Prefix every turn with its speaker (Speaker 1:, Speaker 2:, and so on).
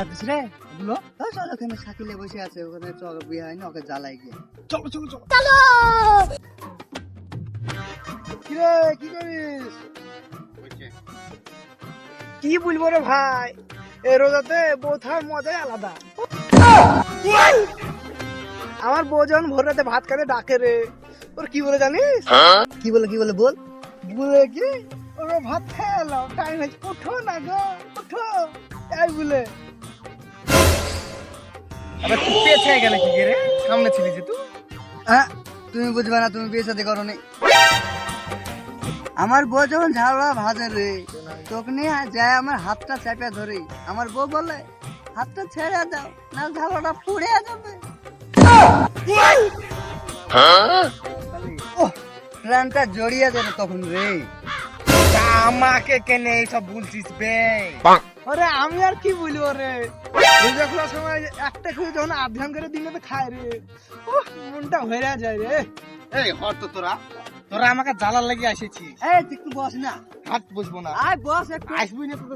Speaker 1: যাচ্ছিস রে বলো চল ওখানে শাকিলে বসে আছে ওখানে চল বিয়ে হয়নি ওকে জ্বালাই গিয়ে চলো চলো চলো চলো কি রে কি করিস
Speaker 2: কি বলবো রে ভাই এ রোজাতে বউ থাকার মজাই আলাদা। আমার বউ যখন ভোর রাতে ভাত খেতে ডাকে রে, ওর কি বলে জানিস?
Speaker 1: কি বলে বল
Speaker 2: বলে কি ওরা ভাত খেয়ে এলাম টাইম হয়েছে, উঠো না গো উঠো, তাই বলে।
Speaker 3: আবার তুই পেয়েছে গেলে কি রে, সামনে ছিলি যে তুই।
Speaker 1: হ্যাঁ তুমি বুঝবে না, তুমি বিয়ে সাথে করো নি। আমার বউ যখন ঝাড়া ভাজে রে তোকে নিয়ে যায় আমার হাতটা চেপে ধরে, আমার বউ বলে হাতটা ছেড়ে দাও না ঝাড়াটা পুড়ে যাবে। ওহ, প্রাণটা জড়িয়ে যাবে তখন রে।
Speaker 3: আমাকে কেন এইসব বলছিস বে?
Speaker 2: আরে আমি আর কি বলবো রে, রোজা খোলার সময় একটা করে যখন আধ্যান করে দিনে খায় রে, উহ, মনটা হয়ে যায় রে।
Speaker 3: এই হর তো তোরা তোরা আমাকে জ্বালার লাগি এসেছিস।
Speaker 1: এই তুই একটু বস না,
Speaker 3: হাত বসবো না,
Speaker 1: আয় বস একটু।
Speaker 3: আসবি না তো।